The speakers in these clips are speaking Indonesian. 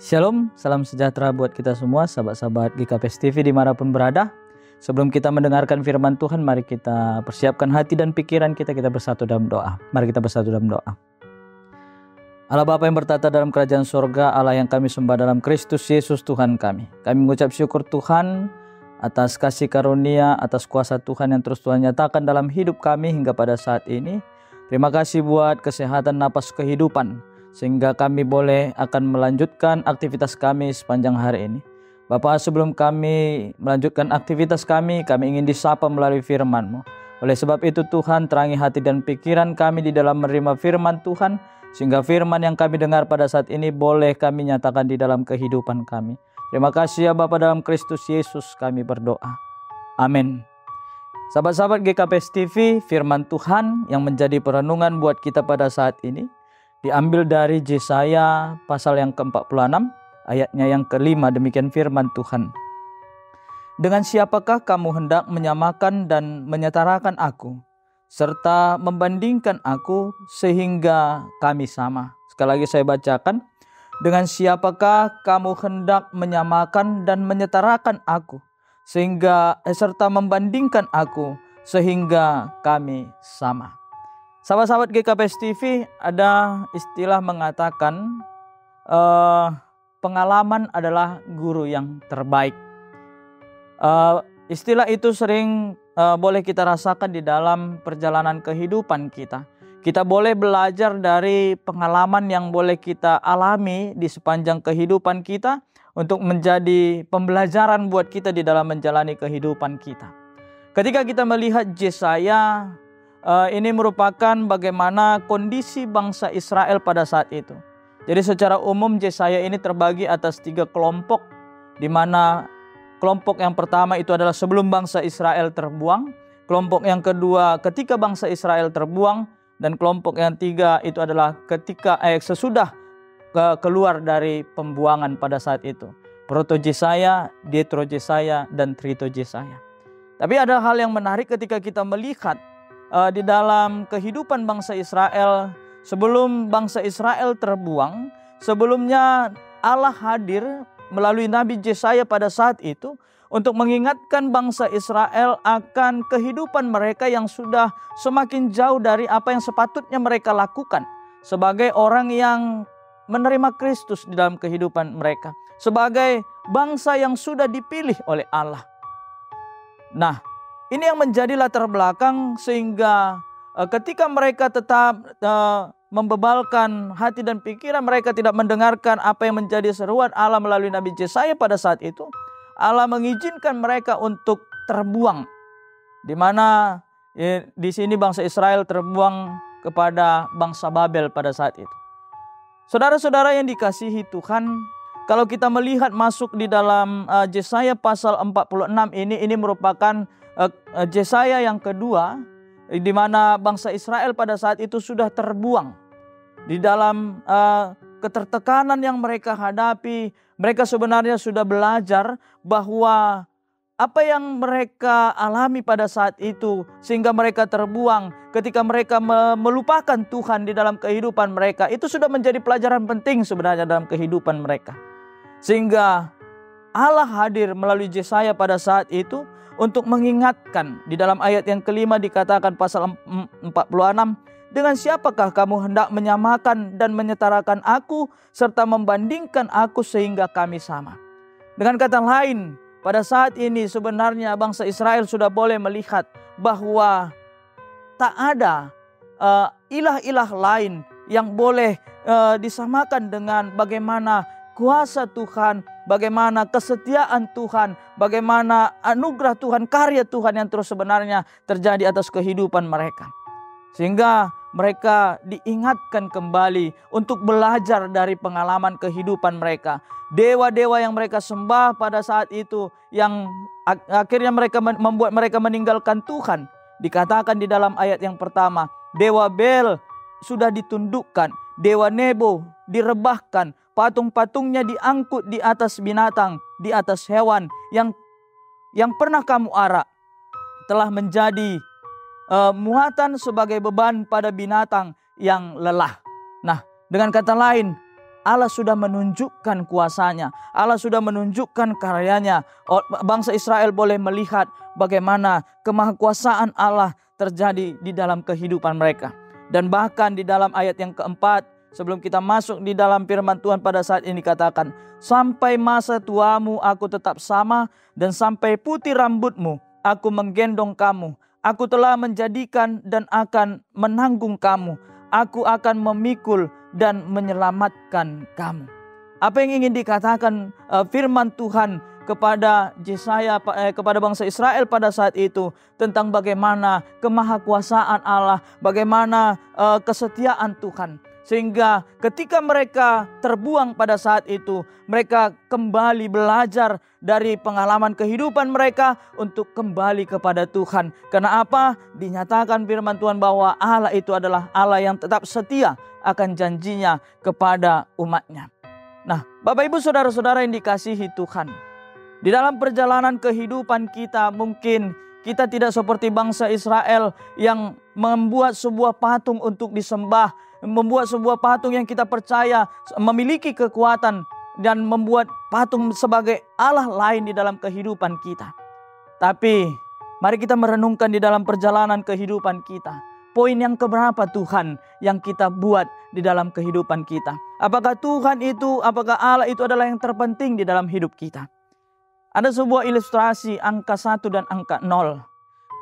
Shalom, salam sejahtera buat kita semua, sahabat-sahabat GKPS TV dimanapun berada. Sebelum kita mendengarkan firman Tuhan, mari kita persiapkan hati dan pikiran kita bersatu dalam doa. Mari kita bersatu dalam doa. Allah Bapa yang bertata dalam kerajaan surga, Allah yang kami sembah dalam Kristus Yesus Tuhan kami. Kami mengucap syukur Tuhan atas kasih karunia, atas kuasa Tuhan yang terus Tuhan nyatakan dalam hidup kami hingga pada saat ini. Terima kasih buat kesehatan napas kehidupan, sehingga kami boleh akan melanjutkan aktivitas kami sepanjang hari ini. Bapak, sebelum kami melanjutkan aktivitas kami ingin disapa melalui firman-Mu. Oleh sebab itu Tuhan, terangi hati dan pikiran kami di dalam menerima firman Tuhan, sehingga firman yang kami dengar pada saat ini boleh kami nyatakan di dalam kehidupan kami. Terima kasih ya Bapak, dalam Kristus Yesus kami berdoa. Amin. Sahabat-sahabat GKPS TV, firman Tuhan yang menjadi perenungan buat kita pada saat ini diambil dari Yesaya pasal yang ke-46 ayatnya yang ke-5. Demikian firman Tuhan. Dengan siapakah kamu hendak menyamakan dan menyetarakan aku, serta membandingkan aku sehingga kami sama. Sekali lagi saya bacakan. Dengan siapakah kamu hendak menyamakan dan menyetarakan aku, serta membandingkan aku sehingga kami sama. Sahabat-sahabat GKPS TV, ada istilah mengatakan pengalaman adalah guru yang terbaik. Istilah itu sering boleh kita rasakan di dalam perjalanan kehidupan kita. Kita boleh belajar dari pengalaman yang boleh kita alami di sepanjang kehidupan kita untuk menjadi pembelajaran buat kita di dalam menjalani kehidupan kita. Ketika kita melihat Yesaya, ini merupakan bagaimana kondisi bangsa Israel pada saat itu. Jadi secara umum Yesaya ini terbagi atas 3 kelompok, di mana kelompok yang pertama itu adalah sebelum bangsa Israel terbuang, kelompok yang kedua ketika bangsa Israel terbuang, dan kelompok yang 3 itu adalah ketika sesudah keluar dari pembuangan pada saat itu. Proto Yesaya, Detro Yesaya, dan Trito Yesaya. Tapi ada hal yang menarik ketika kita melihat di dalam kehidupan bangsa Israel sebelum bangsa Israel terbuang. Sebelumnya Allah hadir melalui Nabi Yesaya pada saat itu untuk mengingatkan bangsa Israel akan kehidupan mereka yang sudah semakin jauh dari apa yang sepatutnya mereka lakukan sebagai orang yang menerima Kristus di dalam kehidupan mereka, sebagai bangsa yang sudah dipilih oleh Allah. Nah, ini yang menjadi latar belakang sehingga ketika mereka tetap membebalkan hati dan pikiran, mereka tidak mendengarkan apa yang menjadi seruan Allah melalui Nabi Yesaya pada saat itu. Allah mengizinkan mereka untuk terbuang, di mana di sini bangsa Israel terbuang kepada bangsa Babel pada saat itu. Saudara-saudara yang dikasihi Tuhan, kalau kita melihat masuk di dalam Yesaya pasal 46 ini merupakan Yesaya yang kedua, di mana bangsa Israel pada saat itu sudah terbuang. Di dalam ketertekanan yang mereka hadapi, mereka sebenarnya sudah belajar bahwa apa yang mereka alami pada saat itu sehingga mereka terbuang, ketika mereka melupakan Tuhan di dalam kehidupan mereka, itu sudah menjadi pelajaran penting sebenarnya dalam kehidupan mereka. Sehingga Allah hadir melalui Yesaya pada saat itu untuk mengingatkan. Di dalam ayat yang kelima dikatakan pasal 46, dengan siapakah kamu hendak menyamakan dan menyetarakan aku, serta membandingkan aku sehingga kami sama. Dengan kata lain, pada saat ini sebenarnya bangsa Israel sudah boleh melihat bahwa tak ada ilah-ilah lain yang boleh disamakan dengan bagaimana kuasa Tuhan, bagaimana kesetiaan Tuhan, bagaimana anugerah Tuhan, karya Tuhan yang terus sebenarnya terjadi atas kehidupan mereka. Sehingga mereka diingatkan kembali untuk belajar dari pengalaman kehidupan mereka. Dewa-dewa yang mereka sembah pada saat itu, yang akhirnya membuat mereka meninggalkan Tuhan. Dikatakan di dalam ayat yang pertama, Dewa Bel sudah ditundukkan, Dewa Nebo direbahkan, patung-patungnya diangkut di atas binatang, di atas hewan yang pernah kamu arak, telah menjadi muatan sebagai beban pada binatang yang lelah. Nah, dengan kata lain, Allah sudah menunjukkan kuasanya, Allah sudah menunjukkan karyanya. Bangsa Israel boleh melihat bagaimana kemahakuasaan Allah terjadi di dalam kehidupan mereka. Dan bahkan di dalam ayat yang keempat, sebelum kita masuk di dalam firman Tuhan pada saat ini katakan, sampai masa tuamu aku tetap sama, dan sampai putih rambutmu aku menggendong kamu. Aku telah menjadikan dan akan menanggung kamu. Aku akan memikul dan menyelamatkan kamu. Apa yang ingin dikatakan firman Tuhan kepada Yesaya, kepada bangsa Israel pada saat itu, tentang bagaimana kemahakuasaan Allah, bagaimana kesetiaan Tuhan. Sehingga ketika mereka terbuang pada saat itu, mereka kembali belajar dari pengalaman kehidupan mereka untuk kembali kepada Tuhan. Karena apa? Dinyatakan firman Tuhan bahwa Allah itu adalah Allah yang tetap setia akan janjinya kepada umatnya. Nah, Bapak Ibu Saudara-saudara yang dikasihi Tuhan, di dalam perjalanan kehidupan kita mungkin kita tidak seperti bangsa Israel yang membuat sebuah patung untuk disembah, membuat sebuah patung yang kita percaya memiliki kekuatan dan membuat patung sebagai Allah lain di dalam kehidupan kita. Tapi mari kita merenungkan di dalam perjalanan kehidupan kita. Poin yang keberapa Tuhan yang kita buat di dalam kehidupan kita? Apakah Tuhan itu, apakah Allah itu adalah yang terpenting di dalam hidup kita? Ada sebuah ilustrasi angka 1 dan angka 0.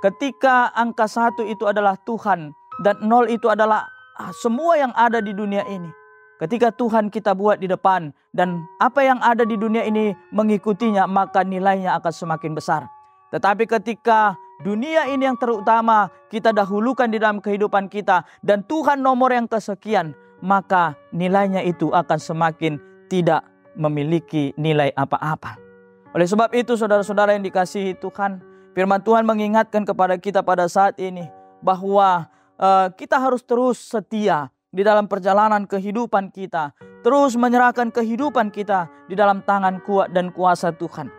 Ketika angka 1 itu adalah Tuhan dan 0 itu adalah semua yang ada di dunia ini. Ketika Tuhan kita buat di depan dan apa yang ada di dunia ini mengikutinya, maka nilainya akan semakin besar. Tetapi ketika dunia ini yang terutama kita dahulukan di dalam kehidupan kita dan Tuhan nomor yang kesekian, maka nilainya itu akan semakin tidak memiliki nilai apa-apa. Oleh sebab itu saudara-saudara yang dikasihi Tuhan, firman Tuhan mengingatkan kepada kita pada saat ini bahwa kita harus terus setia di dalam perjalanan kehidupan kita. Terus menyerahkan kehidupan kita di dalam tangan kuat dan kuasa Tuhan.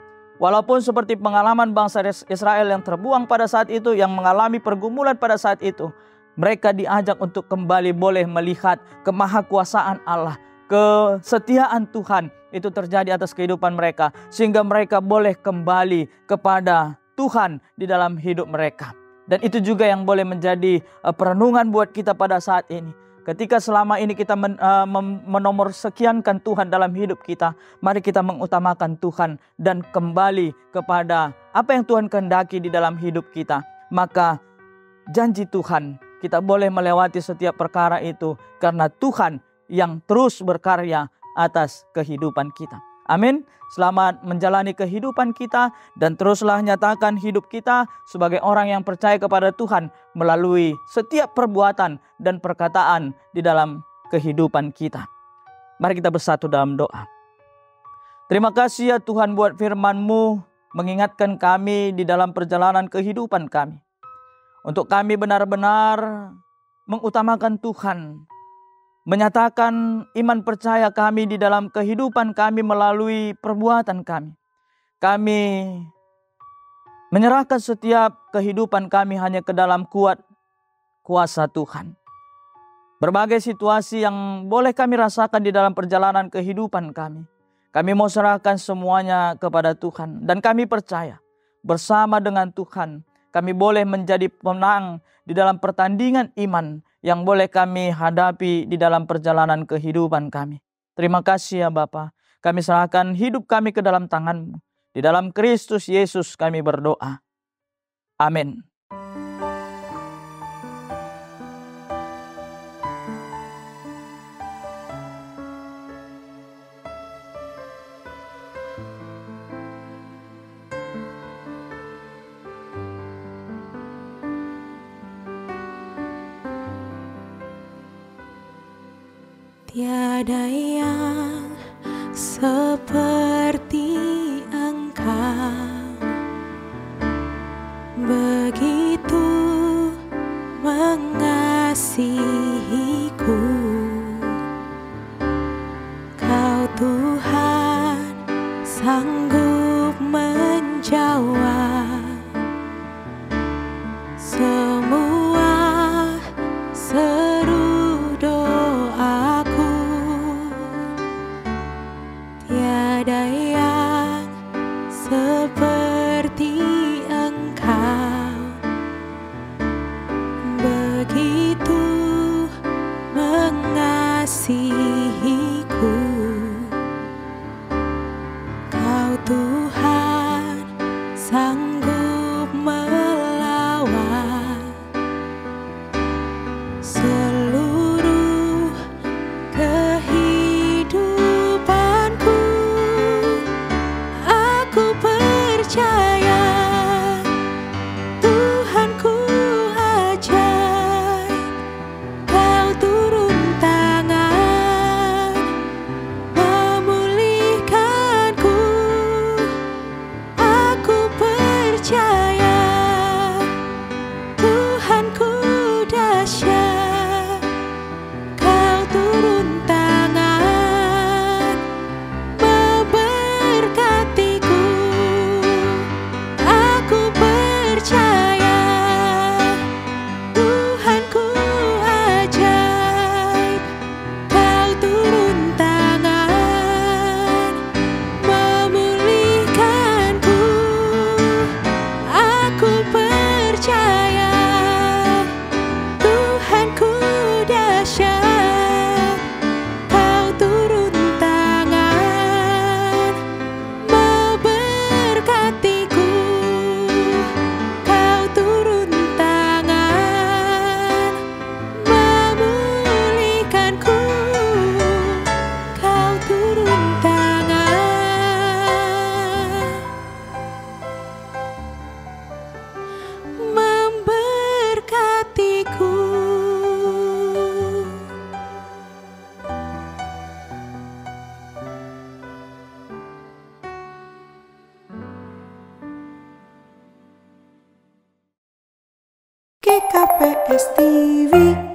Walaupun seperti pengalaman bangsa Israel yang terbuang pada saat itu, yang mengalami pergumulan pada saat itu, mereka diajak untuk kembali boleh melihat kemahakuasaan Allah, kesetiaan Tuhan itu terjadi atas kehidupan mereka, sehingga mereka boleh kembali kepada Tuhan di dalam hidup mereka. Dan itu juga yang boleh menjadi perenungan buat kita pada saat ini. Ketika selama ini kita menomorsekiankan Tuhan dalam hidup kita, mari kita mengutamakan Tuhan dan kembali kepada apa yang Tuhan kehendaki di dalam hidup kita. Maka janji Tuhan, kita boleh melewati setiap perkara itu karena Tuhan yang terus berkarya atas kehidupan kita. Amin. Selamat menjalani kehidupan kita dan teruslah nyatakan hidup kita sebagai orang yang percaya kepada Tuhan melalui setiap perbuatan dan perkataan di dalam kehidupan kita. Mari kita bersatu dalam doa. Terima kasih ya Tuhan buat firman-Mu mengingatkan kami di dalam perjalanan kehidupan kami. Untuk kami benar-benar mengutamakan Tuhan, menyatakan iman percaya kami di dalam kehidupan kami melalui perbuatan kami. Kami menyerahkan setiap kehidupan kami hanya ke dalam kuasa Tuhan. Berbagai situasi yang boleh kami rasakan di dalam perjalanan kehidupan kami, kami mau serahkan semuanya kepada Tuhan. Dan kami percaya bersama dengan Tuhan, kami boleh menjadi pemenang di dalam pertandingan iman yang boleh kami hadapi di dalam perjalanan kehidupan kami. Terima kasih ya Bapa. Kami serahkan hidup kami ke dalam tangan-Mu. Di dalam Kristus Yesus kami berdoa. Amin. Tiada yang seperti Engkau, begitu mengasihiku. Kau Tuhan sanggup menjawab semua seru doaku. KPS TV.